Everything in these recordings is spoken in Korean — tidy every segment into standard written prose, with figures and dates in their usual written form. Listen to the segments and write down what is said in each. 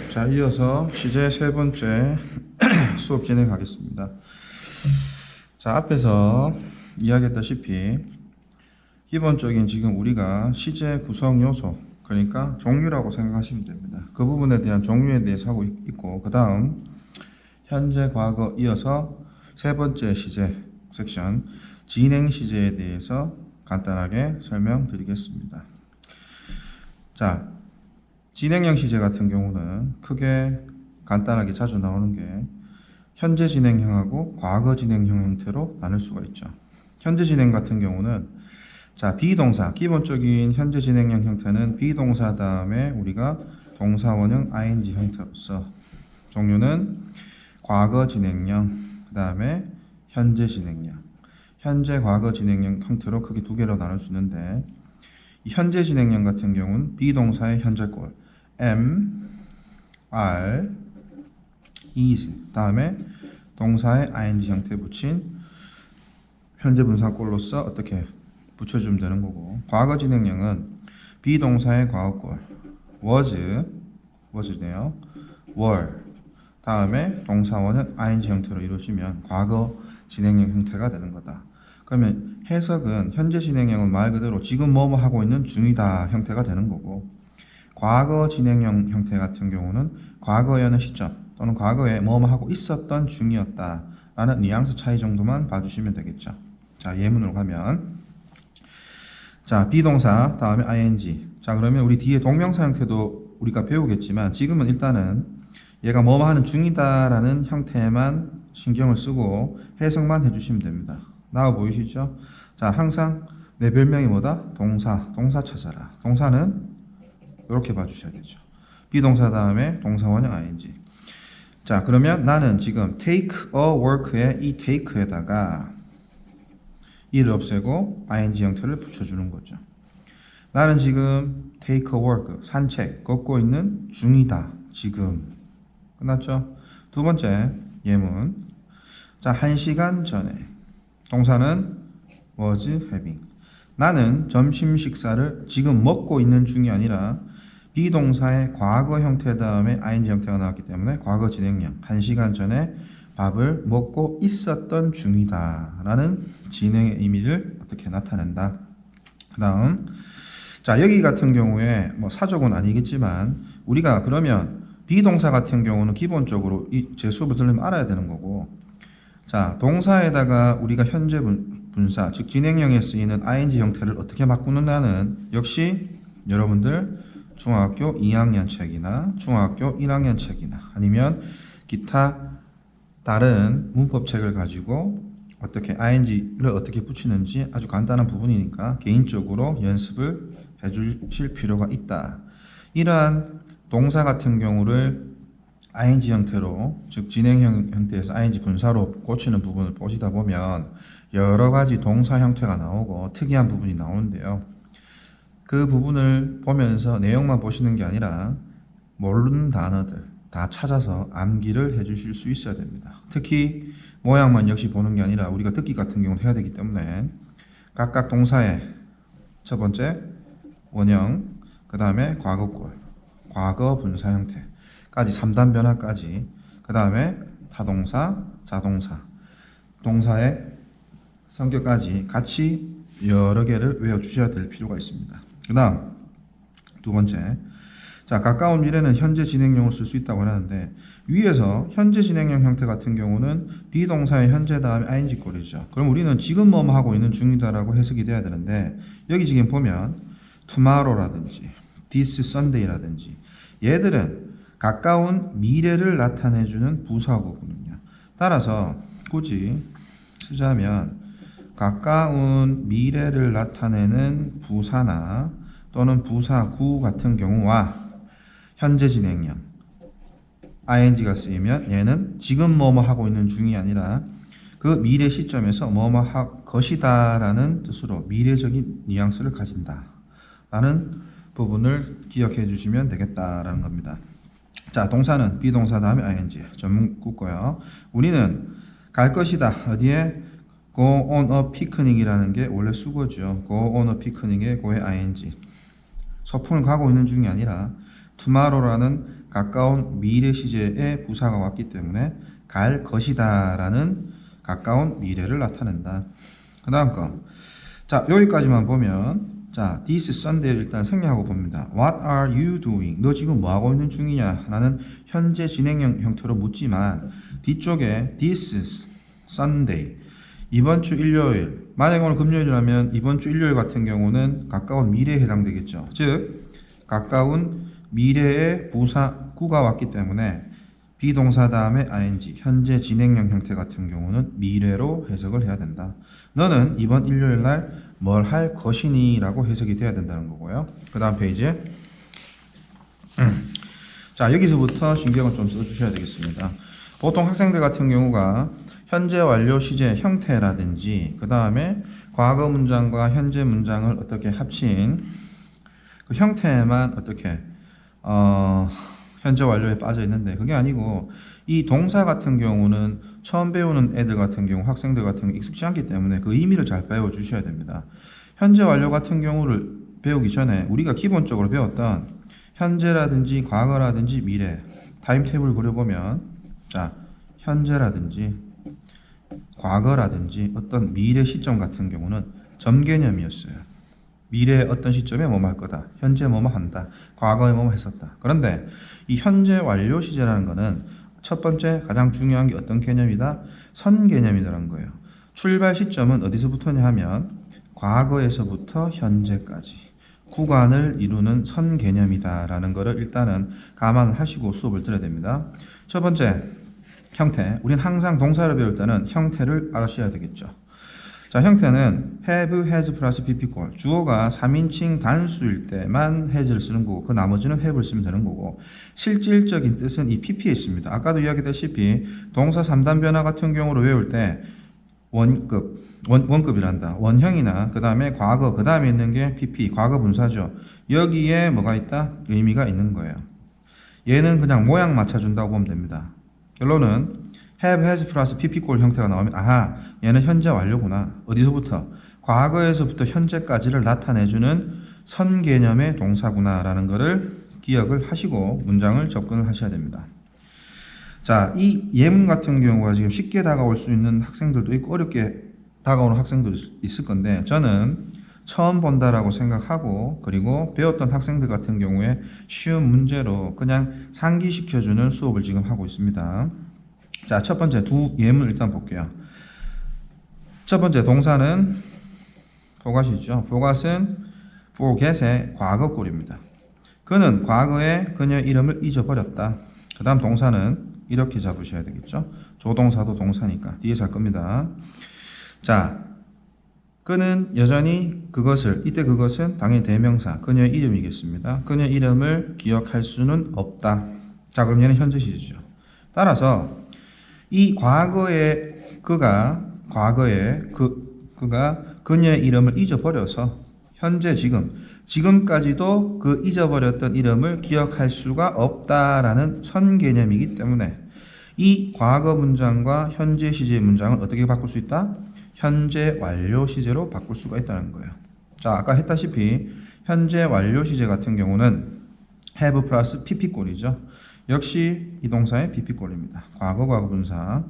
자, 이어서 시제 세 번째 수업 진행하겠습니다. 자, 앞에서 이야기했다시피 기본적인 지금 우리가 시제 구성 요소, 그러니까 종류라고 생각하시면 됩니다. 그 부분에 대한 종류에 대해서 하고 있고, 그 다음 현재, 과거 이어서 세 번째 시제 섹션 진행 시제에 대해서 간단하게 설명드리겠습니다. 자, 진행형 시제 같은 경우는 크게 간단하게 자주 나오는 게 현재 진행형하고 과거 진행형 형태로 나눌 수가 있죠. 현재 진행 같은 경우는 자, 비동사, 기본적인 현재 진행형 형태는 비동사 다음에 우리가 동사원형 ing 형태로서, 종류는 과거 진행형, 그 다음에 현재 진행형, 현재 과거 진행형 형태로 크게 두 개로 나눌 수 있는데, 이 현재 진행형 같은 경우는 비동사의 현재꼴 am, are, is 다음에 동사의 ing 형태 붙인 현재 분사꼴로서 어떻게 붙여주면 되는 거고, 과거 진행형은 비동사의 과거꼴 was네요. were 다음에 동사원은 ing 형태로 이루어지면 과거 진행형 형태가 되는 거다. 그러면 해석은 현재 진행형은 말 그대로 지금 뭐뭐 하고 있는 중이다 형태가 되는 거고, 과거 진행형 형태 같은 경우는 과거에 어느 시점 또는 과거에 뭐뭐 하고 있었던 중이었다 라는 뉘앙스 차이 정도만 봐주시면 되겠죠. 자, 예문으로 가면, 자, 비동사 다음에 ing. 자, 그러면 우리 뒤에 동명사 형태도 우리가 배우겠지만 지금은 일단은 얘가 뭐뭐 하는 중이다 라는 형태만 신경을 쓰고 해석만 해주시면 됩니다. 나와 보이시죠? 자, 항상 내 별명이 뭐다? 동사 찾아라. 동사는 이렇게 봐주셔야 되죠. 비동사 다음에 동사원형 ing. 자, 그러면 나는 지금 take a work에 이 take에다가 이를 없애고 ing 형태를 붙여주는 거죠. 나는 지금 take a work, 산책, 걷고 있는 중이다. 지금. 끝났죠? 두 번째 예문. 자, 1시간 전에. 동사는 was having. 나는 점심 식사를 지금 먹고 있는 중이 아니라 비동사의 과거 형태 다음에 ing 형태가 나왔기 때문에 과거 진행형, 1시간 전에 밥을 먹고 있었던 중이다 라는 진행의 의미를 어떻게 나타낸다. 그 다음, 자, 여기 같은 경우에 뭐 사족은 아니겠지만 우리가 그러면 비동사 같은 경우는 기본적으로 제 수업을 들으면 알아야 되는 거고, 자, 동사에다가 우리가 현재 분사, 즉 진행형에 쓰이는 ing 형태를 어떻게 바꾸느냐는 역시 여러분들 중학교 2학년 책이나 중학교 1학년 책이나 아니면 기타 다른 문법 책을 가지고 어떻게 ing를 어떻게 붙이는지 아주 간단한 부분이니까 개인적으로 연습을 해주실 필요가 있다. 이러한 동사 같은 경우를 ing 형태로, 즉 진행형 형태에서 ing 분사로 고치는 부분을 보시다 보면 여러 가지 동사 형태가 나오고 특이한 부분이 나오는데요. 그 부분을 보면서 내용만 보시는 게 아니라 모르는 단어들 다 찾아서 암기를 해주실 수 있어야 됩니다. 특히 모양만 역시 보는 게 아니라 우리가 듣기 같은 경우는 해야 되기 때문에 각각 동사의 첫 번째 원형, 그 다음에 과거꼴, 과거 분사 형태까지 3단 변화까지, 그 다음에 타동사, 자동사, 동사의 성격까지 같이 여러 개를 외워주셔야 될 필요가 있습니다. 그 다음 두 번째, 자, 가까운 미래는 현재 진행형을 쓸 수 있다고 하는데 위에서 현재 진행형 형태 같은 경우는 비동사의 현재 다음에 ing 꼴이죠. 그럼 우리는 지금 뭐뭐 하고 있는 중이다라고 해석이 돼야 되는데 여기 지금 보면 tomorrow라든지 this Sunday라든지 얘들은 가까운 미래를 나타내주는 부사어거든요. 따라서 굳이 쓰자면 가까운 미래를 나타내는 부사나 또는 부사구 같은 경우와 현재 진행형 ing가 쓰이면 얘는 지금 뭐뭐 하고 있는 중이 아니라 그 미래 시점에서 뭐뭐 할 것이다 라는 뜻으로 미래적인 뉘앙스를 가진다 라는 부분을 기억해 주시면 되겠다라는 겁니다. 자, 동사는 비동사 다음에 ing 전문구고요. 우리는 갈 것이다. 어디에? go on a picnic이라는 게 원래 수거죠. go on a picnic의 go의 ing. 소풍을 가고 있는 중이 아니라 tomorrow라는 가까운 미래 시제의 부사가 왔기 때문에 갈 것이다 라는 가까운 미래를 나타낸다. 그 다음 거. 자, 여기까지만 보면 자, this Sunday를 일단 생략하고 봅니다. What are you doing? 너 지금 뭐 하고 있는 중이냐? 라는 현재 진행형 형태로 묻지만 뒤쪽에 this Sunday 이번 주 일요일 만약 오늘 금요일이라면 이번 주 일요일 같은 경우는 가까운 미래에 해당되겠죠. 즉 가까운 미래의 부사구가 왔기 때문에 비동사 다음에 ing 현재 진행형 형태 같은 경우는 미래로 해석을 해야 된다. 너는 이번 일요일 날 뭘 할 것이니? 라고 해석이 돼야 된다는 거고요. 그 다음 페이지에 자, 여기서부터 신경을 좀 써주셔야 되겠습니다. 보통 학생들 같은 경우가 현재 완료 시제 형태라든지 그 다음에 과거 문장과 현재 문장을 어떻게 합친 그 형태만 어떻게 현재 완료에 빠져 있는데 그게 아니고 이 동사 같은 경우는 처음 배우는 애들 같은 경우 학생들 같은 경우 익숙지 않기 때문에 그 의미를 잘 배워 주셔야 됩니다. 현재 완료 같은 경우를 배우기 전에 우리가 기본적으로 배웠던 현재라든지 과거라든지 미래 타임테이블을 그려보면 자 현재라든지 과거라든지 어떤 미래 시점 같은 경우는 점 개념이었어요. 미래의 어떤 시점에 뭐뭐 할 거다. 현재 뭐뭐 한다. 과거에 뭐뭐 했었다. 그런데 이 현재 완료 시제라는 거는 첫 번째 가장 중요한 게 어떤 개념이다? 선 개념이라는 거예요. 출발 시점은 어디서부터냐 하면 과거에서부터 현재까지 구간을 이루는 선 개념이다라는 거를 일단은 감안하시고 수업을 들어야 됩니다. 첫 번째 형태. 우린 항상 동사를 배울 때는 형태를 알아셔야 되겠죠. 자, 형태는 have, has 플러스 pp꼴. 주어가 3인칭 단수일 때만 has를 쓰는 거고 그 나머지는 have를 쓰면 되는 거고 실질적인 뜻은 이 pp에 있습니다. 아까도 이야기했다시피 동사 3단 변화 같은 경우로 외울 때 원급이란다. 원형이나 그 다음에 과거 그 다음에 있는 게 pp 과거 분사죠. 여기에 뭐가 있다? 의미가 있는 거예요. 얘는 그냥 모양 맞춰준다고 보면 됩니다. 결론은 have, has 플러스 pp꼴 형태가 나오면 아하 얘는 현재 완료구나. 어디서부터? 과거에서부터 현재까지를 나타내주는 선 개념의 동사구나 라는 것을 기억을 하시고 문장을 접근을 하셔야 됩니다. 자, 이 예문 같은 경우가 지금 쉽게 다가올 수 있는 학생들도 있고 어렵게 다가오는 학생들도 있을 건데 저는 처음 본다라고 생각하고 그리고 배웠던 학생들 같은 경우에 쉬운 문제로 그냥 상기시켜주는 수업을 지금 하고 있습니다. 자, 첫 번째 두 예문을 일단 볼게요. 첫 번째 동사는 forget이죠. forget은 forget의 과거꼴입니다. 그는 과거에 그녀의 이름을 잊어버렸다. 그 다음 동사는 이렇게 잡으셔야 되겠죠. 조동사도 동사니까 뒤에서 할 겁니다. 자, 그는 여전히 그것을 이때 그것은 당연히 대명사 그녀의 이름이겠습니다. 그녀의 이름을 기억할 수는 없다. 자, 그럼 얘는 현재 시제죠. 따라서 이 과거에 그가 그녀의 이름을 잊어버려서 현재 지금까지도 그 잊어버렸던 이름을 기억할 수가 없다라는 선 개념이기 때문에 이 과거 문장과 현재 시제 문장을 어떻게 바꿀 수 있다? 현재 완료 시제로 바꿀 수가 있다는 거예요. 자, 아까 했다시피 현재 완료 시제 같은 경우는 have 플러스 pp꼴이죠. 역시 이 동사의 pp꼴입니다. 과거 분사.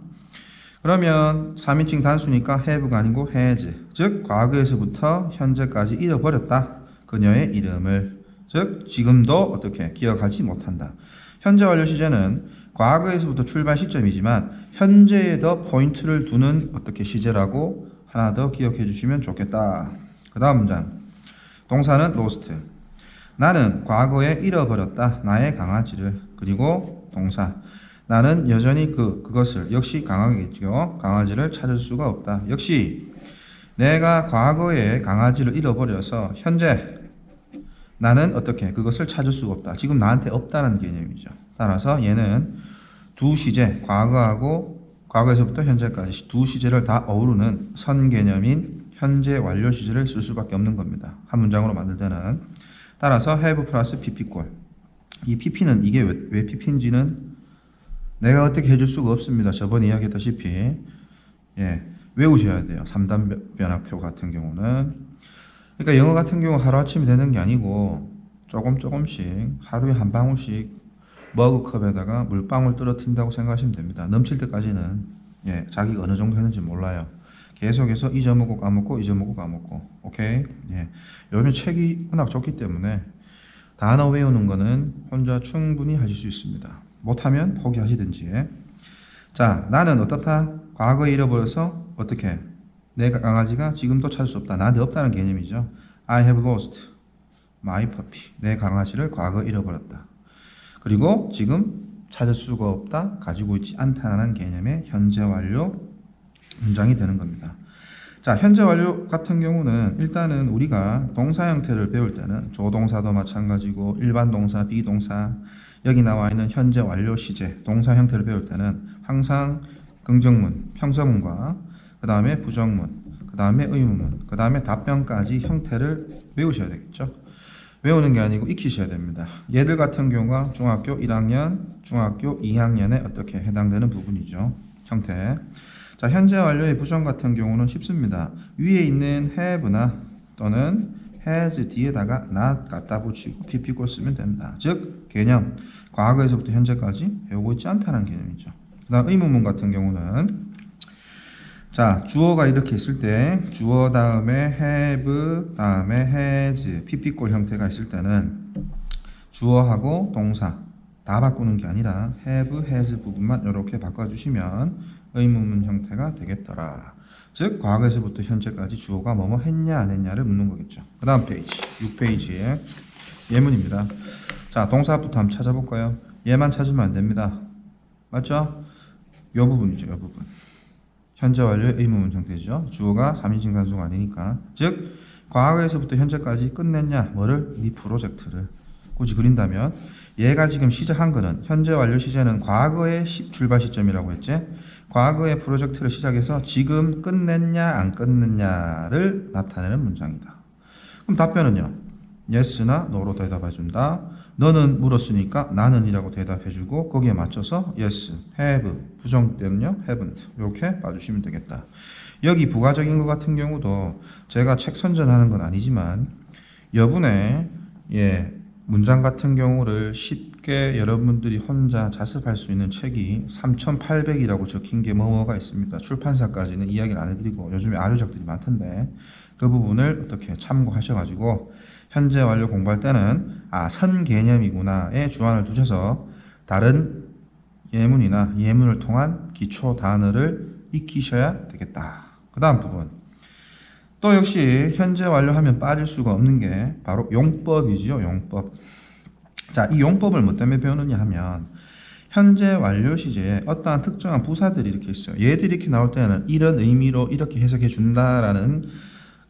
그러면 3인칭 단수니까 have가 아니고 has. 즉 과거에서부터 현재까지 잃어버렸다. 그녀의 이름을. 즉 지금도 어떻게 기억하지 못한다. 현재 완료 시제는 과거에서부터 출발 시점이지만 현재에 더 포인트를 두는 어떻게 시제라고 하나 더 기억해 주시면 좋겠다. 그 다음 문장. 동사는 lost. 나는 과거에 잃어버렸다. 나의 강아지를. 그리고 동사. 나는 여전히 그것을 역시 강하겠죠. 강아지를 찾을 수가 없다. 역시 내가 과거에 강아지를 잃어버려서 현재 나는 어떻게 그것을 찾을 수가 없다. 지금 나한테 없다는 개념이죠. 따라서 얘는 두 시제, 과거에서부터 현재까지 두 시제를 다 어우르는 선 개념인 현재 완료 시제를 쓸 수밖에 없는 겁니다. 한 문장으로 만들 때는. 따라서 have 플러스 pp꼴. 이 pp는 이게 왜 pp인지는 내가 어떻게 해줄 수가 없습니다. 저번에 이야기했다시피 외우셔야 돼요. 3단 변화표 같은 경우는. 그러니까 영어 같은 경우 하루아침에 되는 게 아니고 조금씩 하루에 한 방울씩 머그컵에다가 물방울 떨어뜨린다고 생각하시면 됩니다. 넘칠 때까지는 자기가 어느 정도 했는지 몰라요. 계속해서 잊어먹고 까먹고 잊어먹고 까먹고. 오케이? 요즘 책이 워낙 좋기 때문에 단어 외우는 거는 혼자 충분히 하실 수 있습니다. 못하면 포기하시든지. 자, 나는 어떻다? 과거에 잃어버려서 어떻게? 내 강아지가 지금도 찾을 수 없다. 나한테 없다는 개념이죠. I have lost my puppy. 내 강아지를 과거에 잃어버렸다. 그리고 지금 찾을 수가 없다. 가지고 있지 않다라는 개념의 현재 완료 문장이 되는 겁니다. 자, 현재 완료 같은 경우는 일단은 우리가 동사 형태를 배울 때는 조동사도 마찬가지고 일반 동사, 비동사, 여기 나와 있는 현재 완료 시제, 동사 형태를 배울 때는 항상 긍정문, 평서문과 그 다음에 부정문, 그 다음에 의문문, 그 다음에 답변까지 형태를 외우셔야 되겠죠. 외우는 게 아니고 익히셔야 됩니다. 얘들 같은 경우가 중학교 1학년, 중학교 2학년에 어떻게 해당되는 부분이죠. 형태. 자, 현재 완료의 부정 같은 경우는 쉽습니다. 위에 있는 have나 또는 has 뒤에다가 not 갖다 붙이고 pp꼴 쓰면 된다. 즉 개념, 과거에서부터 현재까지 배우고 있지 않다는 개념이죠. 그 다음 의문문 같은 경우는 자, 주어가 이렇게 있을 때 주어 다음에 have 다음에 has pp꼴 형태가 있을 때는 주어하고 동사 다 바꾸는 게 아니라 have, has 부분만 이렇게 바꿔주시면 의문문 형태가 되겠더라. 즉 과거에서부터 현재까지 주어가 뭐뭐 했냐 안 했냐를 묻는 거겠죠. 그 다음 페이지 6페이지에 예문입니다. 자, 동사부터 한번 찾아볼까요? 얘만 찾으면 안 됩니다. 맞죠? 요 부분이죠. 요 부분. 현재 완료의 의문문 형태죠. 주어가 3인칭 단수가 아니니까. 즉 과거에서부터 현재까지 끝냈냐 뭐를? 이 프로젝트를 굳이 그린다면 얘가 지금 시작한 거는 현재 완료 시제는 과거의 출발 시점이라고 했지. 과거의 프로젝트를 시작해서 지금 끝냈냐 안 끝냈냐를 나타내는 문장이다. 그럼 답변은요. yes나 no로 대답해준다. 너는 물었으니까 나는 이라고 대답해주고 거기에 맞춰서 yes, have, 부정 때는요 haven't 이렇게 봐주시면 되겠다. 여기 부가적인 것 같은 경우도 제가 책 선전하는 건 아니지만 여분의 문장 같은 경우를 쉽게 여러분들이 혼자 자습할 수 있는 책이 3,800이라고 적힌 게 뭐가 있습니다. 출판사까지는 이야기를 안 해드리고 요즘에 아류작들이 많던데 그 부분을 어떻게 참고하셔가지고 현재 완료 공부할 때는 선 개념이구나에 주안을 두셔서 다른 예문이나 예문을 통한 기초 단어를 익히셔야 되겠다. 그 다음 부분 또 역시 현재 완료하면 빠질 수가 없는 게 바로 용법이지요. 용법. 자, 이 용법을 뭐 때문에 배우느냐 하면 현재 완료 시제에 어떠한 특정한 부사들이 이렇게 있어요. 얘들이 이렇게 나올 때는 이런 의미로 이렇게 해석해 준다라는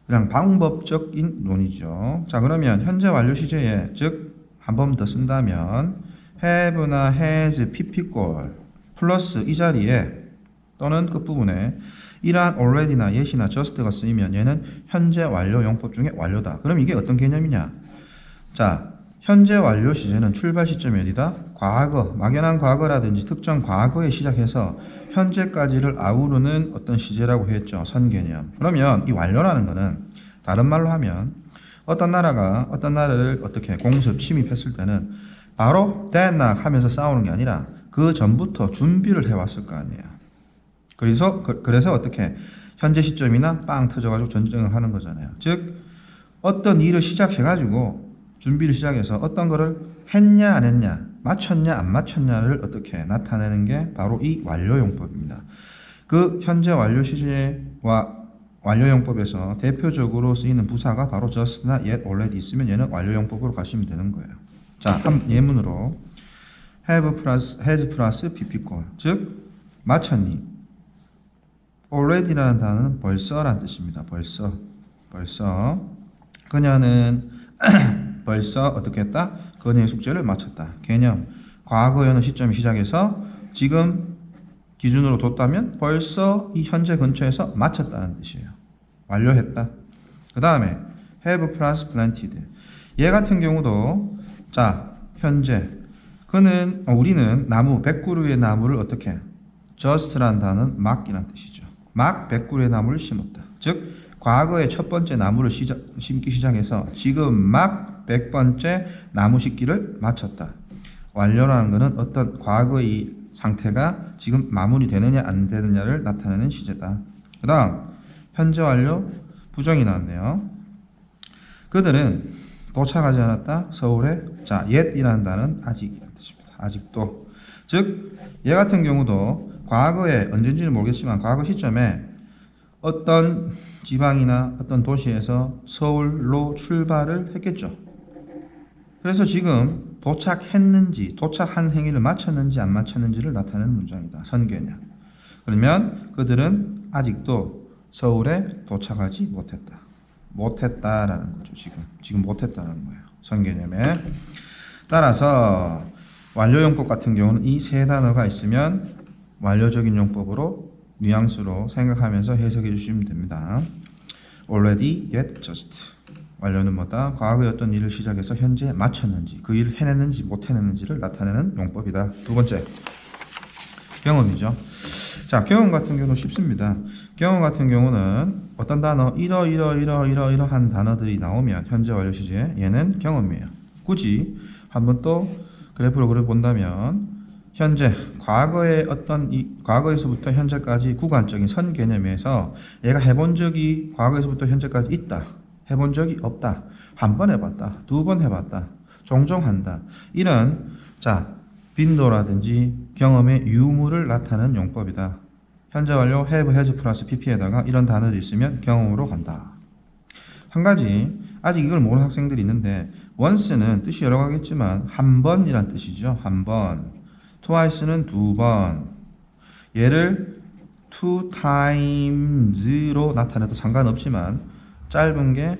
그냥 방법적인 논이죠. 자, 그러면 현재 완료 시제에 즉 한 번 더 쓴다면 have나 has, pp꼴 플러스 이 자리에 또는 끝부분에 이러한 already나 yet이나 just가 쓰이면 얘는 현재 완료 용법 중에 완료다. 그럼 이게 어떤 개념이냐? 자, 현재 완료 시제는 출발 시점이 어디다? 과거, 막연한 과거라든지 특정 과거에 시작해서 현재까지를 아우르는 어떤 시제라고 했죠. 선 개념. 그러면 이 완료라는 거는 다른 말로 하면 어떤 나라가 어떤 나라를 어떻게 공습, 침입했을 때는 바로 대낙 하면서 싸우는 게 아니라 그 전부터 준비를 해왔을 거 아니에요. 그래서 어떻게 현재 시점이나 빵 터져가지고 전쟁을 하는 거잖아요. 즉 어떤 일을 시작해가지고 준비를 시작해서 어떤 거를 했냐 안 했냐 맞췄냐 안 맞췄냐를 어떻게 나타내는 게 바로 이 완료용법입니다. 그 현재 완료 시제와 완료용법에서 대표적으로 쓰이는 부사가 바로 just나 yet, already 있으면 얘는 완료용법으로 가시면 되는 거예요. 자, 한 예문으로 have 플러스 has 플러스 pp꼴 즉 맞췄니 already라는 단어는 벌써라는 뜻입니다. 벌써 그녀는 벌써 어떻게 했다? 그녀의 숙제를 마쳤다. 개념 과거에는 시점이 시작해서 지금 기준으로 뒀다면 벌써 이 현재 근처에서 마쳤다는 뜻이에요. 완료했다. 그 다음에 have plus planted 얘 같은 경우도 자 현재 우리는 나무 100그루의 나무를 어떻게 just라는 단어는 막이라는 뜻이죠. 막 100그루의 나무를 심었다. 즉 과거에 첫 번째 나무를 심기 시작해서 지금 막 100번째 나무 심기를 마쳤다. 완료라는 것은 어떤 과거의 상태가 지금 마무리되느냐 안 되느냐를 나타내는 시제다. 그 다음 현재 완료 부정이 나왔네요. 그들은 도착하지 않았다. 서울에 자 yet이라는 단어는 아직이라는 뜻입니다. 아직도. 즉 얘 같은 경우도 과거에 언젠지는 모르겠지만 과거 시점에 어떤 지방이나 어떤 도시에서 서울로 출발을 했겠죠. 그래서 지금 도착했는지 도착한 행위를 마쳤는지 안 마쳤는지를 나타내는 문장이다. 선개념. 그러면 그들은 아직도 서울에 도착하지 못했다. 못했다라는 거죠. 지금 못했다라는 거예요. 선개념에. 따라서 완료용법 같은 경우는 이 세 단어가 있으면 완료적인 용법으로 뉘앙스로 생각하면서 해석해 주시면 됩니다. already, yet, just. 완료는 뭐다? 과거의 어떤 일을 시작해서 현재 마쳤는지, 그 일을 해냈는지 못 해냈는지를 나타내는 용법이다. 두 번째, 경험이죠. 자, 경험 같은 경우는 쉽습니다. 경험 같은 경우는 어떤 단어, 이러한 단어들이 나오면 현재 완료 시제, 얘는 경험이에요. 굳이 한번 또 그래프로 그려본다면 현재, 과거의 어떤 과거에서부터 현재까지 구간적인 선 개념에서 얘가 해본 적이 과거에서부터 현재까지 있다. 해본 적이 없다. 한 번 해봤다. 두 번 해봤다. 종종 한다. 이런 빈도라든지 경험의 유무를 나타내는 용법이다. 현재 완료 have, has 플러스 pp에다가 이런 단어들이 있으면 경험으로 간다. 한 가지 아직 이걸 모르는 학생들이 있는데 once는 뜻이 여러 가겠지만 한 번이란 뜻이죠. 한 번. twice는 두 번. 얘를 two times로 나타내도 상관없지만 짧은 게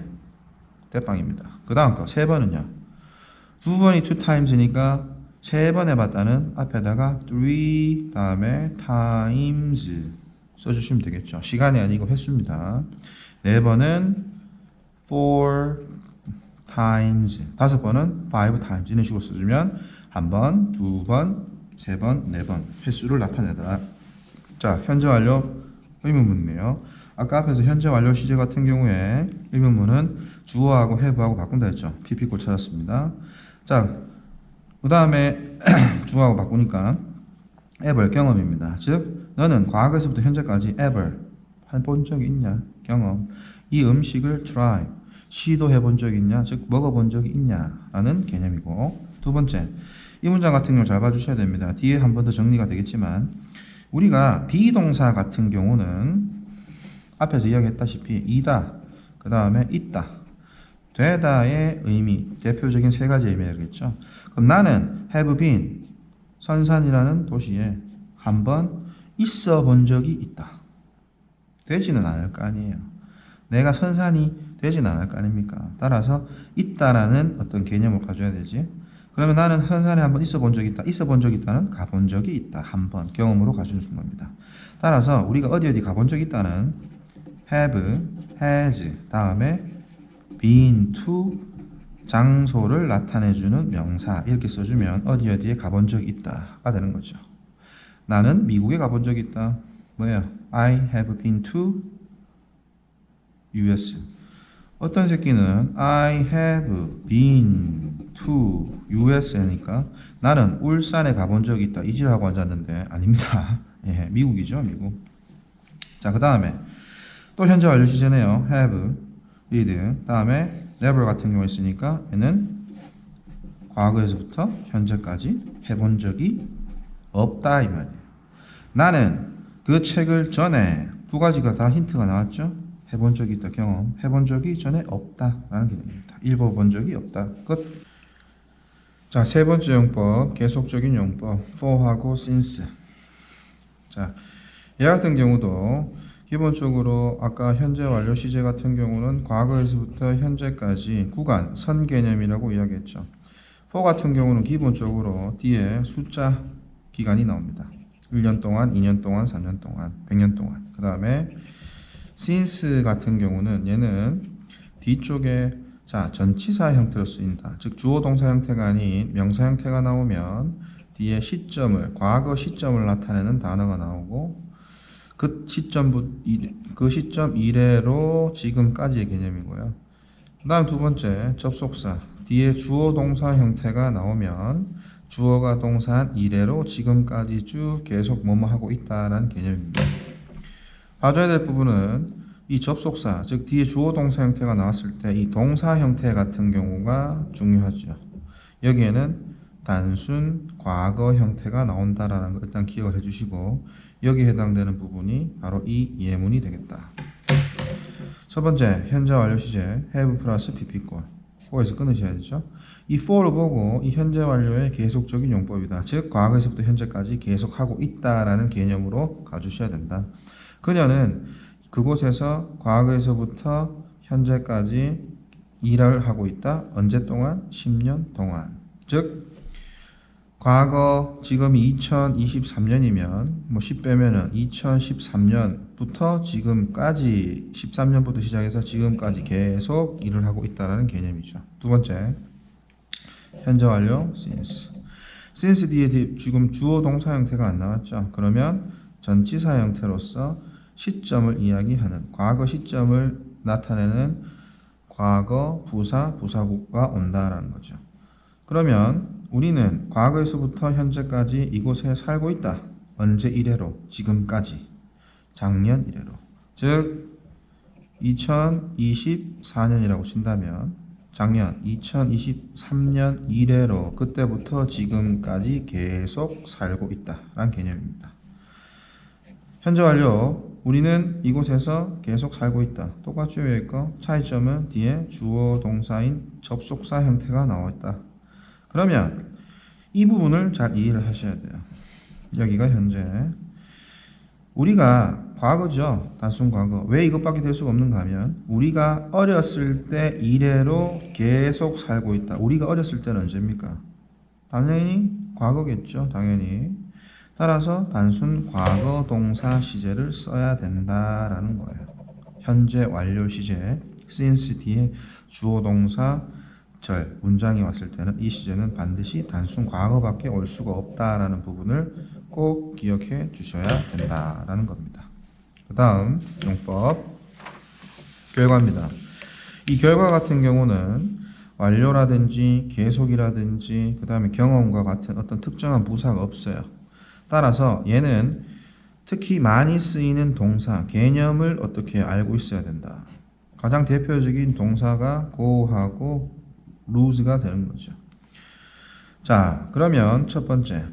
대빵입니다. 그 다음 거 세 번은요. 두 번이 two times니까 세 번 해봤다는 앞에다가 three 다음에 times 써주시면 되겠죠. 시간이 아니고 횟수입니다. 네 번은 four times, 다섯 번은 five times 이런 식으로 써주면 한 번, 두 번, 세 번, 네 번 횟수를 나타내더라. 자, 현재 완료 의문문이네요. 아까 앞에서 현재 완료 시제 같은 경우에 의문문은 주어하고 have하고 바꾼다 했죠. pp 꼴 찾았습니다. 자, 그 다음에 주어하고 바꾸니까 ever 경험입니다. 즉 너는 과거에서부터 현재까지 ever 해본 적이 있냐? 경험. 이 음식을 try 시도해본 적이 있냐? 즉 먹어본 적이 있냐? 라는 개념이고, 두 번째 이 문장 같은 경우 잘 봐주셔야 됩니다. 뒤에 한 번 더 정리가 되겠지만 우리가 비동사 같은 경우는 앞에서 이야기했다시피 이다, 그 다음에 있다, 되다의 의미, 대표적인 세 가지 의미겠죠. 그럼 나는 have been, 선산이라는 도시에 한번 있어 본 적이 있다. 되지는 않을 거 아니에요. 내가 선산이 되지는 않을 거 아닙니까? 따라서 있다라는 어떤 개념을 가져야 되지. 그러면 나는 선산에 한번 있어 본 적이 있다. 있어 본 적이 있다는 가본 적이 있다. 한번 경험으로 가주는 겁니다. 따라서 우리가 어디 가본 적이 있다는 have, has 다음에 been to 장소를 나타내주는 명사 이렇게 써주면 어디에 가본 적이 있다가 되는 거죠. 나는 미국에 가본 적이 있다. 뭐예요? I have been to US. 어떤 새끼는 I have been to US니까 나는 울산에 가본 적이 있다. 이질하고 앉았는데 아닙니다. 예, 미국이죠, 미국. 자, 그 다음에 또 현재 완료 시제네요. have, did. 다음에 never 같은 경우 있으니까 얘는 과거에서부터 현재까지 해본 적이 없다 이 말이에요. 나는 그 책을 전에 두 가지가 다 힌트가 나왔죠. 해본 적이 있다 경험, 해본 적이 전에 없다라는 개념입니다. 읽어본 적이 없다. 끝. 자, 세 번째 용법, 계속적인 용법, for하고 since. 자, 얘 같은 경우도 기본적으로 아까 현재 완료 시제 같은 경우는 과거에서부터 현재까지 구간, 선 개념이라고 이야기했죠. for 같은 경우는 기본적으로 뒤에 숫자 기간이 나옵니다. 1년 동안, 2년 동안, 3년 동안, 100년 동안. 그 다음에 since 같은 경우는 얘는 뒤쪽에 전치사 형태로 쓰인다. 즉 주어 동사 형태가 아닌 명사 형태가 나오면 뒤에 시점을, 과거 시점을 나타내는 단어가 나오고, 그 시점 이래로 지금까지의 개념이고요. 그 다음 두 번째 접속사 뒤에 주어 동사 형태가 나오면 주어가 동사한 이래로 지금까지 쭉 계속 뭐뭐 하고 있다라는 개념입니다. 봐줘야 될 부분은 이 접속사, 즉 뒤에 주어 동사 형태가 나왔을 때 이 동사 형태 같은 경우가 중요하죠. 여기에는 단순 과거 형태가 나온다라는 걸 일단 기억을 해주시고 여기에 해당되는 부분이 바로 이 예문이 되겠다. 첫 번째 현재 완료 시제 have 플러스 pp꼴 for에서 끊으셔야 되죠. 이 for를 보고 이 현재 완료의 계속적인 용법이다. 즉 과거에서부터 현재까지 계속하고 있다라는 개념으로 가주셔야 된다. 그녀는 그곳에서 과거에서부터 현재까지 일을 하고 있다. 언제 동안? 10년 동안. 즉 과거 지금이 2023년이면 뭐 10 빼면은 2013년부터 지금까지 13년부터 시작해서 지금까지 계속 일을 하고 있다라는 개념이죠. 두 번째 현재 완료 since 뒤에 지금 주어 동사 형태가 안 나왔죠. 그러면 전치사 형태로서 시점을 이야기하는 과거 시점을 나타내는 과거 부사 부사구가 온다라는 거죠. 그러면 우리는 과거에서부터 현재까지 이곳에 살고 있다. 언제 이래로? 지금까지. 작년 이래로. 즉 2024년이라고 친다면 작년 2023년 이래로 그때부터 지금까지 계속 살고 있다라는 개념입니다. 현재 완료. 우리는 이곳에서 계속 살고 있다. 똑같죠? 위에 거. 차이점은 뒤에 주어 동사인 접속사 형태가 나와 있다. 그러면 이 부분을 잘 이해를 하셔야 돼요. 여기가 현재. 우리가 과거죠. 단순 과거. 왜 이것밖에 될 수가 없는가 하면 우리가 어렸을 때 이래로 계속 살고 있다. 우리가 어렸을 때는 언제입니까? 당연히 과거겠죠. 당연히. 따라서 단순 과거 동사 시제를 써야 된다라는 거예요. 현재 완료 시제 since 뒤에 주어 동사 절 문장이 왔을 때는 이 시제는 반드시 단순 과거밖에 올 수가 없다라는 부분을 꼭 기억해 주셔야 된다라는 겁니다. 그 다음 용법 결과입니다. 이 결과 같은 경우는 완료라든지 계속이라든지 그 다음에 경험과 같은 어떤 특정한 부사가 없어요. 따라서 얘는 특히 많이 쓰이는 동사 개념을 어떻게 알고 있어야 된다. 가장 대표적인 동사가 go하고 lose가 되는 거죠. 자, 그러면 첫 번째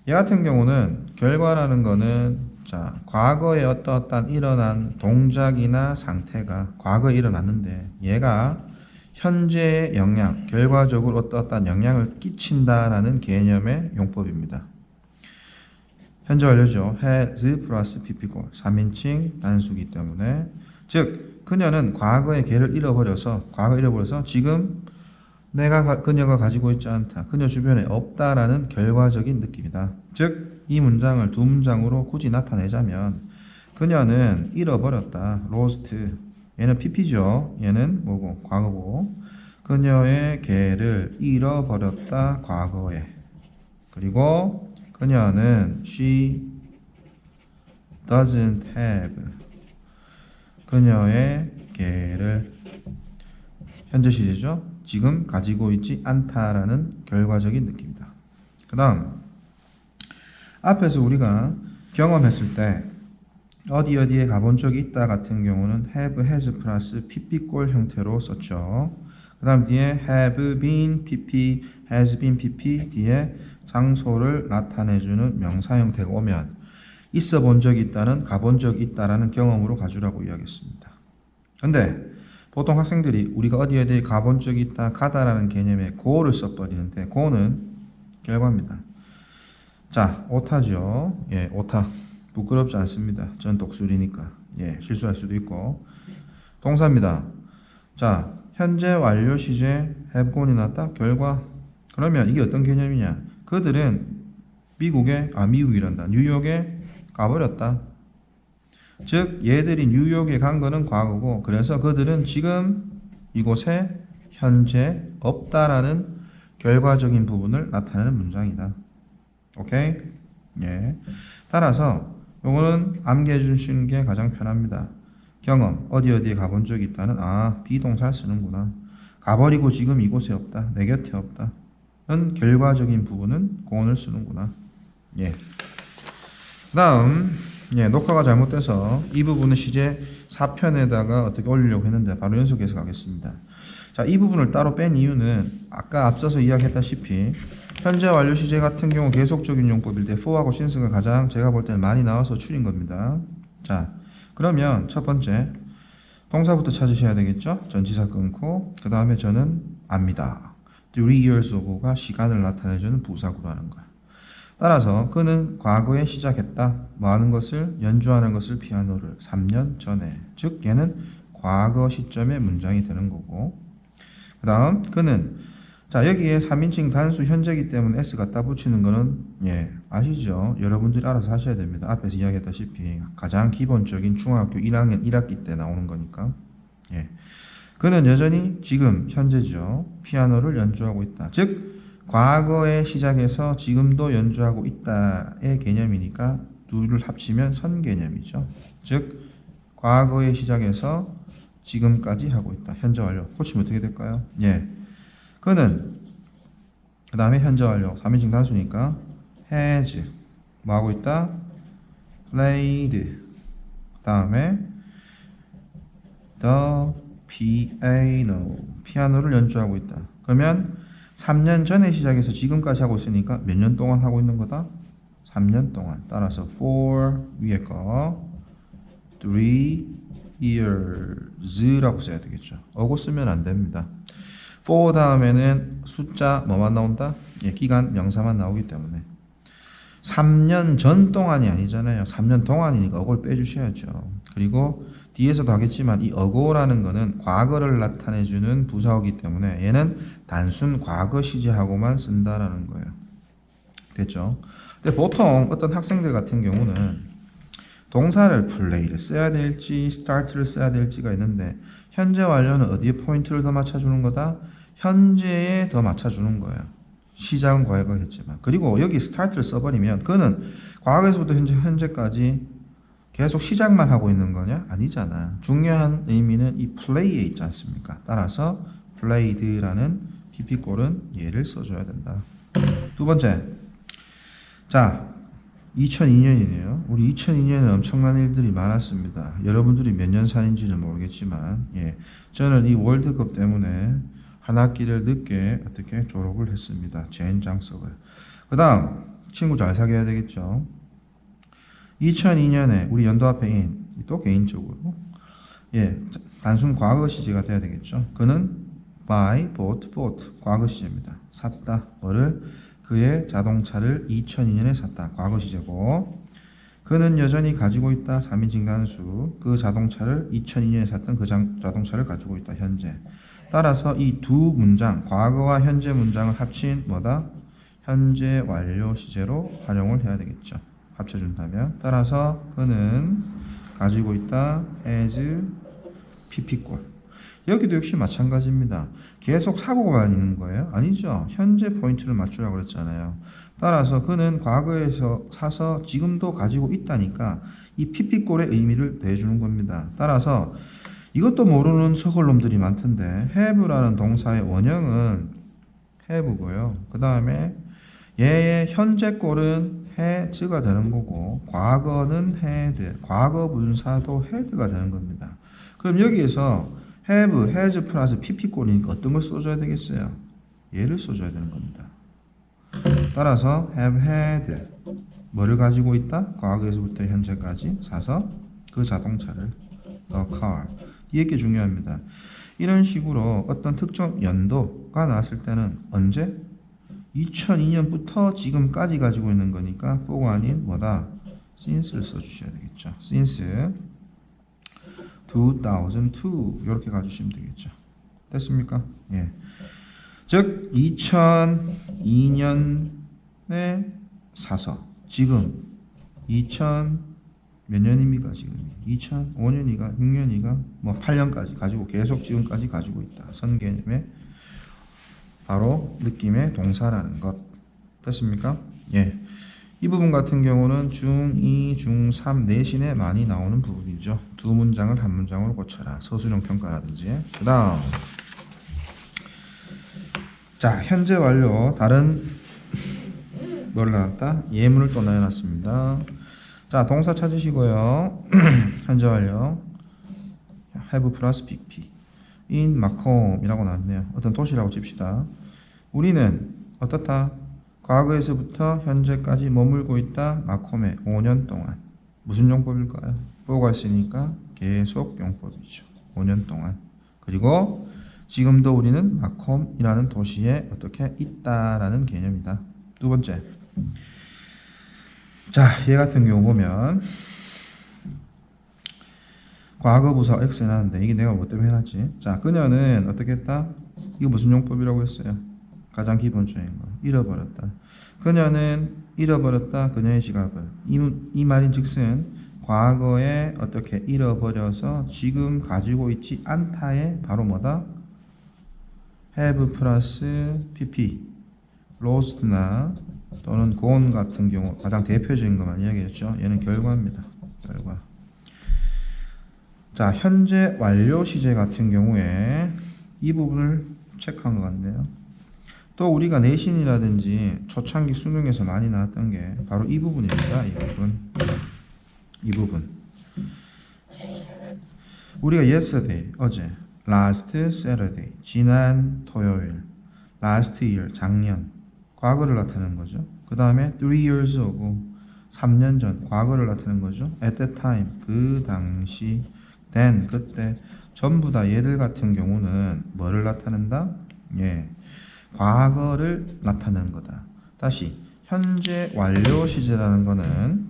얘 같은 경우는 결과라는 거는 자 과거에 어떠한 일어난 동작이나 상태가 과거에 일어났는데 얘가 현재의 영향, 결과적으로 어떠한 영향을 끼친다라는 개념의 용법입니다. 현재 완료죠. has 플러스 pp꼴 3인칭 단수기 때문에 즉 그녀는 과거의 걔를 잃어버려서 지금 그녀가 가지고 있지 않다. 그녀 주변에 없다라는 결과적인 느낌이다. 즉 이 문장을 두 문장으로 굳이 나타내자면 그녀는 잃어버렸다. lost 얘는 pp죠. 얘는 뭐고? 과거고 그녀의 걔를 잃어버렸다. 과거에 그리고 그녀는 she doesn't have 그녀의 걔를 현재 시제죠. 지금 가지고 있지 않다라는 결과적인 느낌이다. 그 다음 앞에서 우리가 경험했을 때 어디에 가본 적이 있다 같은 경우는 have, has 플러스 pp꼴 형태로 썼죠. 그 다음 뒤에 have been pp, has been pp 뒤에 장소를 나타내주는 명사 형태가 오면 있어 본 적이 있다는 가본 적이 있다라는 경험으로 가주라고 이야기했습니다. 근데 보통 학생들이 우리가 어디에 가본 적이 있다 가다라는 개념에 go를 써버리는데 go는 결과입니다. 자 오타죠. 예, 오타 부끄럽지 않습니다. 전 독수리니까 예, 실수할 수도 있고 동사입니다. 자 현재 완료 시제 have gone이 났다 결과. 그러면 이게 어떤 개념이냐? 그들은 미국이란다. 뉴욕에 가버렸다. 즉 얘들이 뉴욕에 간 거는 과거고 그래서 그들은 지금 이곳에 현재 없다라는 결과적인 부분을 나타내는 문장이다. 오케이? 예. 따라서 요거는 암기해 주시는 게 가장 편합니다. 경험, 어디에 가본 적이 있다는, 비동사를 쓰는구나. 가버리고 지금 이곳에 없다, 내 곁에 없다 는 결과적인 부분은 고언을 쓰는구나. 예. 그 다음, 녹화가 잘못돼서 이 부분은 시제 4편에다가 어떻게 올리려고 했는데 바로 연속해서 가겠습니다. 자, 이 부분을 따로 뺀 이유는 아까 앞서서 이야기했다시피 현재 완료 시제 같은 경우 계속적인 용법일 때 for하고 since가 가장 제가 볼 때는 많이 나와서 줄인 겁니다. 자, 그러면 첫 번째 동사부터 찾으셔야 되겠죠? 전치사 끊고 그 다음에 저는 압니다. 3 years ago가 시간을 나타내주는 부사구라는 거야. 따라서 그는 과거에 시작했다. 뭐 하는 것을? 연주하는 것을 피아노를 3년 전에. 즉 얘는 과거 시점의 문장이 되는 거고 그 다음 그는 자 여기에 3인칭 단수 현재이기 때문에 s 갖다 붙이는 거는 아시죠? 여러분들이 알아서 하셔야 됩니다. 앞에서 이야기했다시피 가장 기본적인 중학교 1학년 1학기 때 나오는 거니까 그는 여전히 지금 현재죠. 피아노를 연주하고 있다. 즉 과거에 시작해서 지금도 연주하고 있다의 개념이니까 둘을 합치면 선 개념이죠. 즉 과거에 시작해서 지금까지 하고 있다. 현재 완료. 고치면 어떻게 될까요? 그는 그 다음에 현재 완료 3인칭 단수니까 has 뭐 하고 있다? played 그 다음에 the piano 피아노를 연주하고 있다. 그러면 3년 전에 시작해서 지금까지 하고 있으니까 몇 년 동안 하고 있는 거다? 3년 동안. 따라서 for 위에 거 3 years라고 써야 되겠죠. 어고 쓰면 안 됩니다. for 다음에는 숫자 뭐만 나온다? 기간 명사만 나오기 때문에 3년 전 동안이 아니잖아요. 3년 동안이니까 어고를 빼주셔야죠. 그리고 뒤에서도 하겠지만 이 어고라는 거는 과거를 나타내주는 부사어기 때문에 얘는 단순 과거 시제하고만 쓴다라는 거예요. 됐죠? 근데 보통 어떤 학생들 같은 경우는 동사를 play를 써야 될지 start를 써야 될지가 있는데 현재 완료는 어디에 포인트를 더 맞춰주는 거다? 현재에 더 맞춰주는 거예요. 시작은 과거에 했지만 그리고 여기 start를 써버리면 그는 과거에서부터 현재까지 계속 시작만 하고 있는 거냐? 아니잖아. 중요한 의미는 이 play에 있지 않습니까? 따라서 played라는 PP꼴은 얘를 써줘야 된다. 두 번째, 자 2002년이네요. 우리 2002년에 엄청난 일들이 많았습니다. 여러분들이 몇 년 산인지는 모르겠지만 저는 이 월드컵 때문에 한 학기를 늦게 어떻게 졸업을 했습니다. 젠 장석을. 그 다음 친구 잘 사귀어야 되겠죠. 2002년에 우리 연도 앞에 인, 또 개인적으로 단순 과거 시제가 돼야 되겠죠. 그는 buy, bought 과거 시제입니다. 샀다. 뭐를? 그의 자동차를 2002년에 샀다. 과거 시제고 그는 여전히 가지고 있다. 3인칭 단수. 그 자동차를 2002년에 샀던 그 자동차를 가지고 있다. 현재. 따라서 이 두 문장, 과거와 현재 문장을 합친 뭐다? 현재 완료 시제로 활용을 해야 되겠죠. 합쳐준다면. 따라서 그는 가지고 있다. has PP꼴. 여기도 역시 마찬가지입니다. 계속 사고가 있는 거예요? 아니죠. 현재 포인트를 맞추라고 그랬잖아요. 따라서 그는 과거에서 사서 지금도 가지고 있다니까 이 PP꼴의 의미를 더해주는 겁니다. 따라서 이것도 모르는 서글놈들이 많던데 have라는 동사의 원형은 have고요. 그 다음에 얘의 현재 꼴은 has가 되는 거고 과거는 had, 과거 분사도 had가 되는 겁니다. 그럼 여기에서 have, has 플러스 pp꼴이니까 어떤 걸 써줘야 되겠어요? 얘를 써줘야 되는 겁니다. 따라서 have had 뭐를 가지고 있다? 과거에서부터 현재까지 사서 그 자동차를 the car. 뒤에 게 중요합니다. 이런 식으로 어떤 특정 연도가 나왔을 때는 언제? 2002년부터 지금까지 가지고 있는 거니까 for가 아닌 뭐다? since를 써주셔야 되겠죠. since 2002 이렇게 가주시면 되겠죠. 됐습니까? 즉 2002년에 사서 지금 2000 몇 년입니까 지금? 2005년이가 6년이가 뭐 8년까지 가지고 계속 지금까지 가지고 있다. 선 개념의 바로 느낌의 동사라는 것. 됐습니까? 이 부분 같은 경우는 중2, 중3 내신에 많이 나오는 부분이죠. 두 문장을 한 문장으로 고쳐라. 서술형 평가라든지. 그 다음 자, 현재 완료. 다른 뭘 나눴다? 예문을 또 나눠놨습니다. 자, 동사 찾으시고요. 현재 완료. have 플러스 pp. in 마콤이라고 나왔네요. 어떤 도시라고 칩시다. 우리는 어떻다? 과거에서부터 현재까지 머물고 있다. 마콤에 5년 동안. 무슨 용법일까요? for가 있으니까 계속 용법이죠. 5년 동안. 그리고 지금도 우리는 마콤이라는 도시에 어떻게 있다라는 개념이다. 두 번째. 자, 얘 같은 경우 보면 과거 부사 X 해놨는데 이게 내가 뭐 때문에 해놨지? 자, 그녀는 어떻게 했다? 이거 무슨 용법이라고 했어요? 가장 기본적인 거. 잃어버렸다. 그녀는 잃어버렸다. 그녀의 지갑을. 이 말인 즉슨 과거에 어떻게 잃어버려서 지금 가지고 있지 않다에 바로 뭐다? have 플러스 pp. lost나 또는 gone 같은 경우 가장 대표적인 것만 이야기했죠. 얘는 결과입니다. 결과. 자, 현재 완료 시제 같은 경우에 이 부분을 체크한 것 같네요. 또 우리가 내신이라든지 초창기 수능에서 많이 나왔던 게 바로 이 부분입니다. 이 부분. 이 부분. 우리가 yesterday, 어제, last Saturday, 지난 토요일, last year, 작년, 과거를 나타내는 거죠. 그 다음에 3 years ago, 3년 전, 과거를 나타내는 거죠. at that time, 그 당시, then, 그때, 전부 다 얘들 같은 경우는 뭐를 나타낸다? 예, 과거를 나타내는 거다. 다시, 현재 완료 시제라는 거는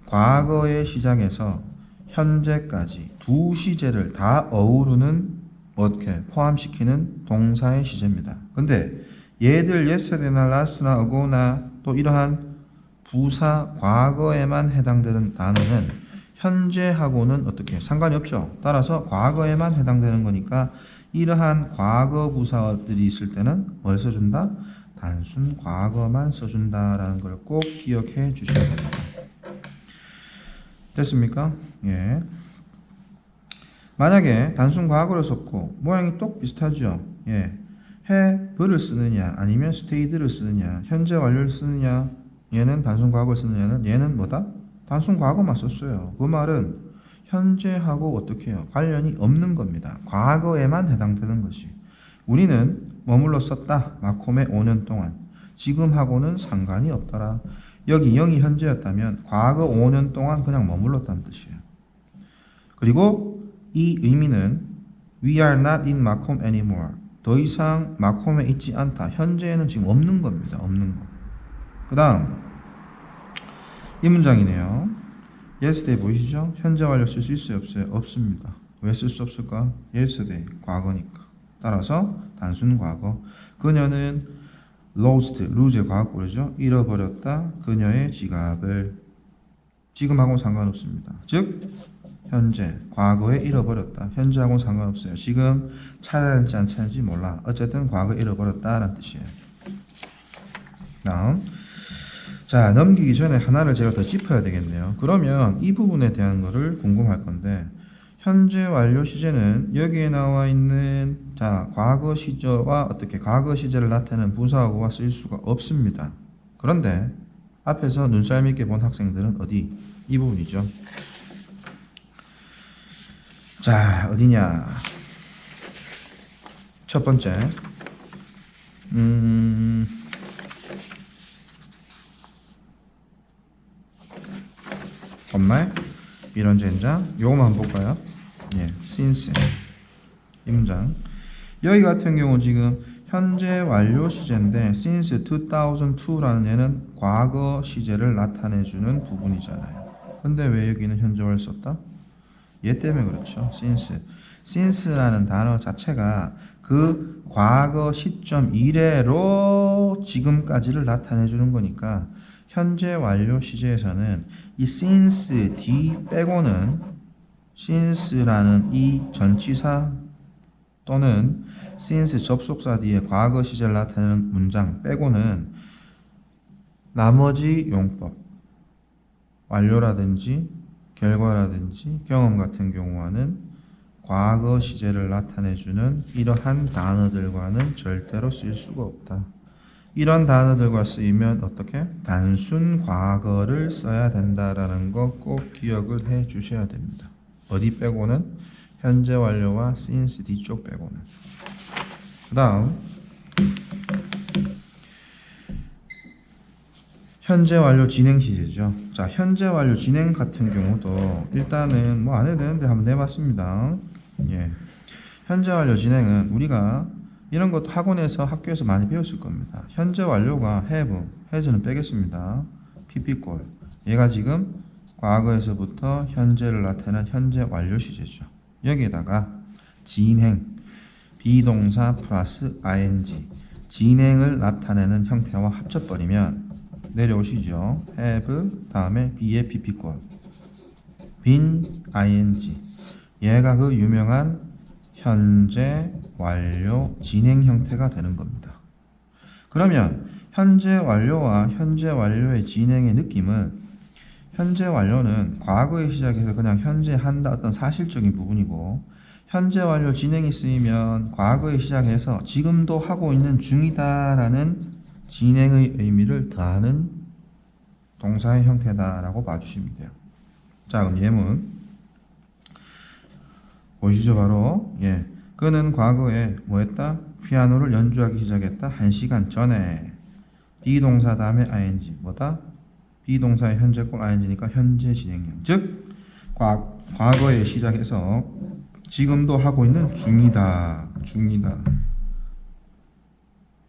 과거의 시작에서 현재까지 두 시제를 다 어우르는 어떻게 포함시키는 동사의 시제입니다. 근데 얘들 yesterday나 last나 ago나 또 이러한 부사 과거에만 해당되는 단어는 현재하고는 어떻게 상관이 없죠. 따라서 과거에만 해당되는 거니까 이러한 과거 부사들이 있을 때는 뭘 써준다? 단순 과거만 써준다라는 걸 꼭 기억해 주셔야 됩니다. 됐습니까? 예. 만약에 단순 과거를 썼고 모양이 똑 비슷하죠. 예. have를 쓰느냐 아니면 stayed를 쓰느냐 현재 완료를 쓰느냐 얘는 단순 과거를 쓰느냐는 얘는 뭐다? 단순 과거만 썼어요. 그 말은 현재하고 어떻게 해요? 관련이 없는 겁니다. 과거에만 해당되는 것이. 우리는 머물러 썼다. 마콤에 5년 동안. 지금하고는 상관이 없더라. 여기 0이 현재였다면 과거 5년 동안 그냥 머물렀다는 뜻이에요. 그리고 이 의미는 We are not in 마콤 anymore. 더 이상 마콤에 있지 않다. 현재에는 지금 없는 겁니다. 없는 거. 그 다음 이 문장이네요. yesterday 보이시죠? 현재 완료 쓸 수 있어요? 없어요? 없습니다. 왜 쓸 수 없을까? yesterday 과거니까. 따라서 단순 과거. 그녀는 lost, lose의 과거꼴이죠. 잃어버렸다. 그녀의 지갑을. 지금하고는 상관없습니다. 즉 현재, 과거에 잃어버렸다. 현재하고는 상관없어요. 지금 찾아냈지 안 찾았는지 몰라. 어쨌든 과거에 잃어버렸다라는 뜻이에요. 다음. 자, 넘기기 전에 하나를 제가 더 짚어야 되겠네요. 그러면 이 부분에 대한 거를 궁금할 건데 현재 완료 시제는 여기에 나와 있는 자 과거 시제와 어떻게 과거 시제를 나타내는 부사어구가 쓸 수가 없습니다. 그런데 앞에서 눈살 깊게 본 학생들은 어디? 이 부분이죠. 자, 어디냐? 첫 번째 엄마의 이런 젠장 요거만 한번 볼까요? 예, since 이 문장 여기 같은 경우 지금 현재 완료 시제인데 since 2002라는 얘는 과거 시제를 나타내주는 부분이잖아요. 근데 왜 여기는 현재 완료 썼다? 얘 때문에 그렇죠. since라는 단어 자체가 그 과거 시점 이래로 지금까지를 나타내주는 거니까 현재 완료 시제에서는 이 since 뒤 빼고는 since라는 이 전치사 또는 since 접속사 뒤에 과거 시제를 나타내는 문장 빼고는 나머지 용법, 완료라든지 결과라든지 경험 같은 경우와는 과거 시제를 나타내주는 이러한 단어들과는 절대로 쓸 수가 없다. 이런 단어들과 쓰이면 어떻게? 단순 과거를 써야 된다라는 거 꼭 기억을 해 주셔야 됩니다. 어디 빼고는? 현재 완료와 since 뒤쪽 빼고는. 그 다음 현재 완료 진행 시제죠. 자, 현재 완료 진행 같은 경우도 일단은 뭐 안 해도 되는데 한번 내봤습니다. 예. 현재 완료 진행은 우리가 이런 것도 학원에서 학교에서 많이 배웠을 겁니다. 현재 완료가 have, has는 빼겠습니다. pp꼴. 얘가 지금 과거에서부터 현재를 나타내는 현재 완료 시제죠. 여기에다가 진행, 비동사 플러스 ing, 진행을 나타내는 형태와 합쳐버리면 내려오시죠. have 다음에 be의 pp꼴, been ing. 얘가 그 유명한 현재 완료 진행 형태가 되는 겁니다. 그러면 현재 완료와 현재 완료의 진행의 느낌은 현재 완료는 과거에 시작해서 그냥 현재 한다 어떤 사실적인 부분이고 현재 완료 진행이 쓰이면 과거에 시작해서 지금도 하고 있는 중이다라는 진행의 의미를 더하는 동사의 형태다라고 봐주시면 돼요. 자, 그럼 예문 보시죠. 바로 예, 그는 과거에 뭐했다? 피아노를 연주하기 시작했다. 1시간 전에. 비동사 다음에 ing 뭐다? 비동사의 현재꼴 ing니까 현재 진행형. 즉 과거에 시작해서 지금도 하고 있는 중이다.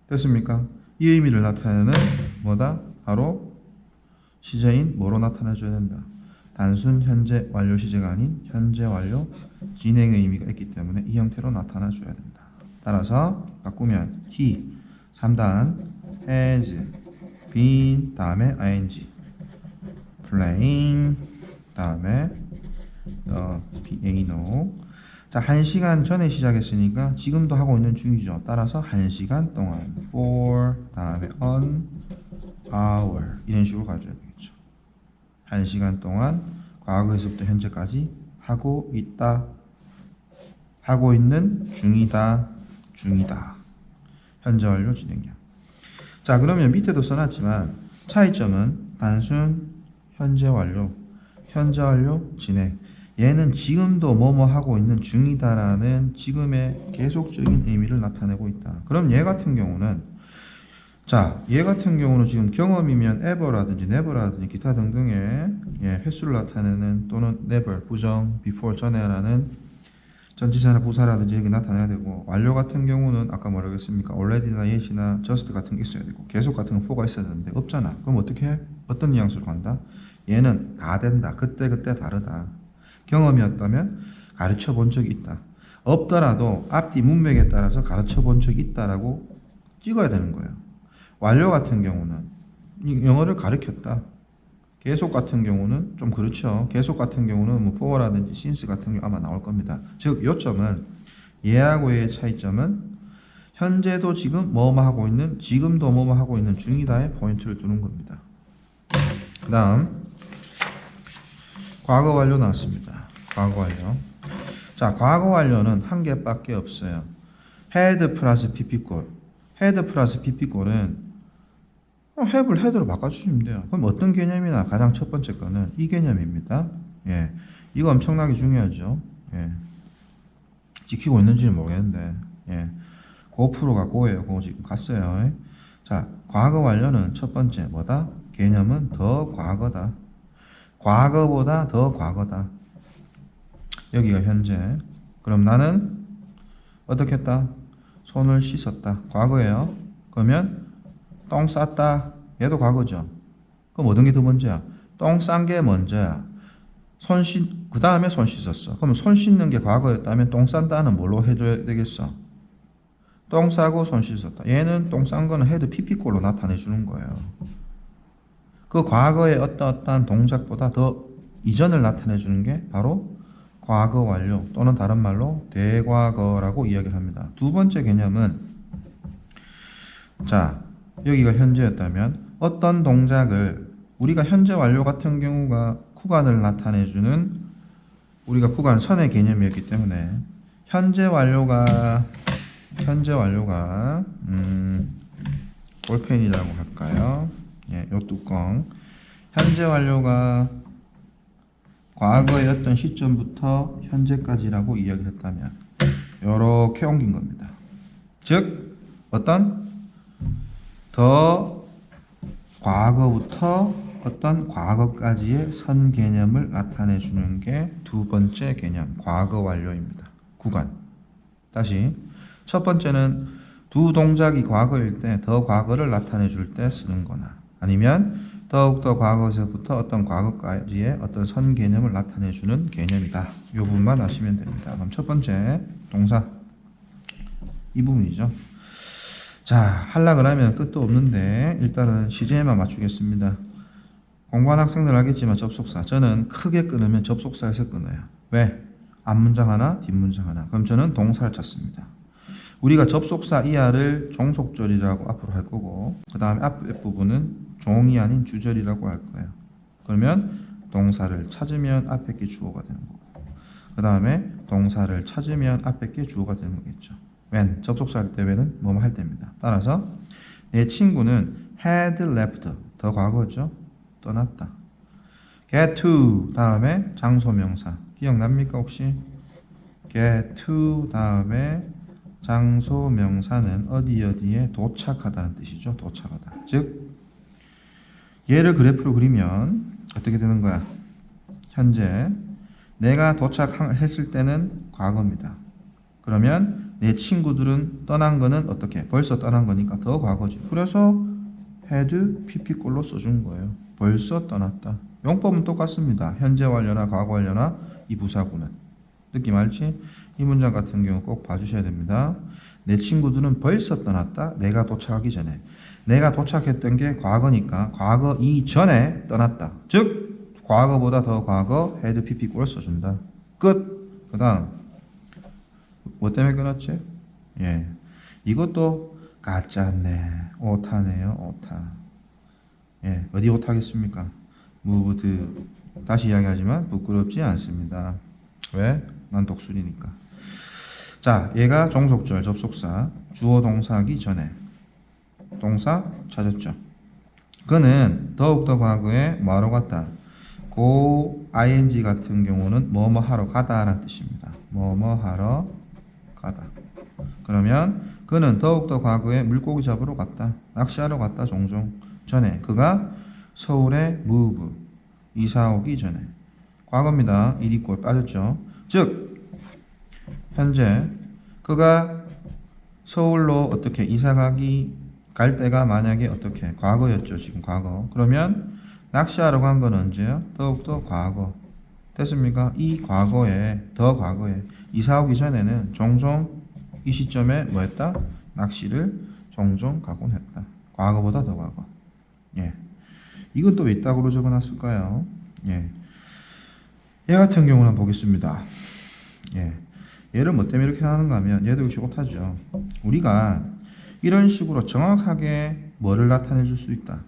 됐습니까? 이 의미를 나타내는 뭐다? 바로 시제인 뭐로 나타내줘야 된다. 단순 현재 완료 시제가 아닌 현재 완료 진행의 의미가 있기 때문에 이 형태로 나타나줘야 된다. 따라서 바꾸면 he 3단 has been 다음에 ing playing 다음에 piano. 자, 1시간 전에 시작했으니까 지금도 하고 있는 중이죠. 따라서 1시간 동안 for 다음에 on hour 이런 식으로 가져야 되겠죠. 1시간 동안 과거에서부터 현재까지 하고 있다. 하고 있는 중이다. 현재 완료 진행형. 자, 그러면 밑에도 써놨지만 차이점은 단순 현재 완료 진행. 얘는 지금도 뭐뭐 하고 있는 중이다라는 지금의 계속적인 의미를 나타내고 있다. 그럼 얘 같은 경우는 지금 경험이면 ever라든지 never라든지 기타 등등의 횟수를 나타내는 또는 never, 부정, before, 전에라는 전치사나 부사라든지 이렇게 나타내야 되고 완료 같은 경우는 아까 뭐라고 했습니까? already나 yet이나 just 같은 게 있어야 되고 계속 같은 건 for가 있어야 되는데 없잖아. 그럼 어떻게 해? 어떤 뉘앙스로 간다? 얘는 다 된다. 그때 다르다. 경험이었다면 가르쳐 본 적이 있다. 없더라도 앞뒤 문맥에 따라서 가르쳐 본 적이 있다라고 찍어야 되는 거예요. 완료 같은 경우는 영어를 가르쳤다. 계속 같은 경우는 좀 그렇죠. 계속 같은 경우는 뭐 for라든지 since 같은 경우 아마 나올 겁니다. 즉 요점은 얘하고의 차이점은 현재도 지금 뭐뭐 하고 있는 지금도 뭐뭐 하고 있는 중이다에 포인트를 두는 겁니다. 그 다음 과거 완료 나왔습니다. 과거 완료. 자, 과거 완료는 한 개밖에 없어요. had 플러스 pp꼴. had 플러스 pp꼴은 have를 had로 바꿔주시면 돼요. 그럼 어떤 개념이나 가장 첫 번째 거는 이 개념입니다. 예, 이거 엄청나게 중요하죠. 예, 지키고 있는지는 모르겠는데, 예, 고프로가 고예요. 그거 지금 갔어요. 예. 자, 과거 완료는 첫 번째 뭐다? 개념은 더 과거다. 과거보다 더 과거다. 여기가 현재. 그럼 나는 어떻게 했다? 손을 씻었다. 과거예요. 그러면 똥 쌌다. 얘도 과거죠. 그럼 어떤 게 더 먼저야? 똥 싼 게 먼저야. 그 다음에 손 씻었어. 그럼 손 씻는 게 과거였다면 똥 싼다는 뭘로 해줘야 되겠어? 똥 싸고 손 씻었다. 얘는 똥 싼 거는 헤드 pp꼴로 나타내 주는 거예요. 그 과거의 어떠한 동작보다 더 이전을 나타내 주는 게 바로 과거 완료 또는 다른 말로 대과거라고 이야기를 합니다. 두 번째 개념은 자, 여기가 현재였다면 어떤 동작을 우리가 현재 완료 같은 경우가 구간을 나타내주는 우리가 구간 선의 개념이었기 때문에 현재 완료가 볼펜이라고 할까요? 예, 요 뚜껑 현재 완료가 과거의 어떤 시점부터 현재까지라고 이야기를 했다면 요렇게 옮긴 겁니다. 즉 어떤 더 과거부터 어떤 과거까지의 선 개념을 나타내 주는 게 두 번째 개념 과거 완료입니다. 구간. 다시 첫 번째는 두 동작이 과거일 때 더 과거를 나타내 줄 때 쓰는 거나 아니면 더욱더 과거에서부터 어떤 과거까지의 어떤 선 개념을 나타내 주는 개념이다. 이 부분만 아시면 됩니다. 그럼 첫 번째 동사 이 부분이죠. 자, 하려고 하면 끝도 없는데 일단은 시제에만 맞추겠습니다. 공부한 학생들 알겠지만 접속사 저는 크게 끊으면 접속사에서 끊어요. 왜? 앞문장 하나 뒷문장 하나. 그럼 저는 동사를 찾습니다. 우리가 접속사 이하를 종속절이라고 앞으로 할 거고 그 다음에 앞부분은 종이 아닌 주절이라고 할 거예요. 그러면 동사를 찾으면 앞에 게 주어가 되는 거고 그 다음에 동사를 찾으면 앞에 게 주어가 되는 거겠죠. when 접속사 할 때 when은 뭐뭐 할 때입니다. 따라서 내 친구는 had left 더 과거죠. 떠났다. get to 다음에 장소명사 기억납니까 혹시? get to 다음에 장소명사는 어디에 도착하다는 뜻이죠. 도착하다. 즉 얘를 그래프로 그리면 어떻게 되는 거야? 현재 내가 도착했을 때는 과거입니다. 그러면 내 친구들은 떠난 거는 어떻게? 벌써 떠난 거니까 더 과거지. 그래서 had pp꼴로 써준 거예요. 벌써 떠났다. 용법은 똑같습니다. 현재 완료나 과거 완료나 이 부사구는. 느낌 알지? 이 문장 같은 경우 꼭 봐주셔야 됩니다. 내 친구들은 벌써 떠났다. 내가 도착하기 전에. 내가 도착했던 게 과거니까 과거 이전에 떠났다. 즉 과거보다 더 과거 had pp꼴을 써준다. 끝. 그 다음 뭐 때문에 끊었지? 예, 이것도 가짜네. 오타네요. 오타. 예, 어디 오타겠습니까? moved. 다시 이야기하지만 부끄럽지 않습니다. 왜? 난 독수리니까. 자, 얘가 종속절 접속사 주어 동사하기 전에 동사 찾았죠. 그는 더욱더 과거에 뭐하러 갔다? go ing 같은 경우는 뭐뭐 하러 가다라는 뜻입니다. 뭐뭐 하러 가다. 그러면 그는 더욱더 과거에 물고기 잡으러 갔다. 낚시하러 갔다. 종종. 전에 그가 서울에 move 이사 오기 전에. 과거입니다. 이리꼴 빠졌죠. 즉 현재 그가 서울로 어떻게 이사 갈 때가 만약에 어떻게 과거였죠. 지금 과거. 그러면 낚시하러 간 건 언제요? 더욱더 과거. 됐습니까? 이 과거에 더 과거에 이사 오기 전에는 종종 이 시점에 뭐 했다? 낚시를 종종 가곤 했다. 과거보다 더 과거. 예. 이건 또 왜 이따구로 적어놨을까요? 예. 얘 같은 경우는 보겠습니다. 예. 얘를 뭐 때문에 이렇게 하는가 하면 얘도 역시 오타죠. 우리가 이런 식으로 정확하게 뭐를 나타내 줄 수 있다.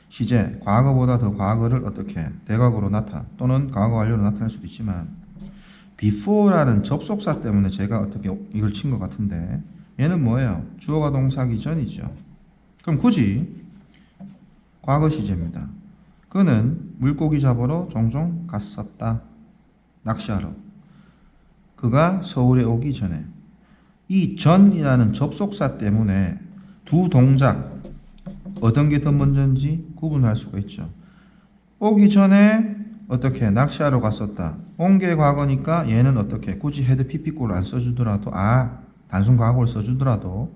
시제, 과거보다 더 과거를 어떻게 대각으로 또는 과거 완료로 나타낼 수도 있지만 before라는 접속사 때문에 제가 어떻게 이걸 친 것 같은데 얘는 뭐예요? 주어가 동사하기 전이죠. 그럼 굳이 과거 시제입니다. 그는 물고기 잡으러 종종 갔었다. 낚시하러. 그가 서울에 오기 전에. 이 전이라는 접속사 때문에 두 동작 어떤 게 더 먼저인지 구분할 수가 있죠. 오기 전에 어떻게 낚시하러 갔었다. 온 게 과거니까 얘는 어떻게 굳이 had pp꼴을 안 써주더라도 단순 과거를 써주더라도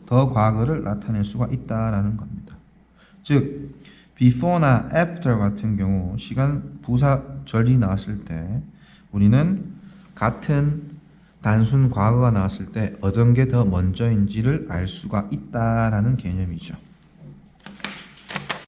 더 과거를 나타낼 수가 있다라는 겁니다. 즉 before나 after 같은 경우 시간 부사절이 나왔을 때 우리는 같은 단순 과거가 나왔을 때 어떤 게 더 먼저인지를 알 수가 있다라는 개념이죠.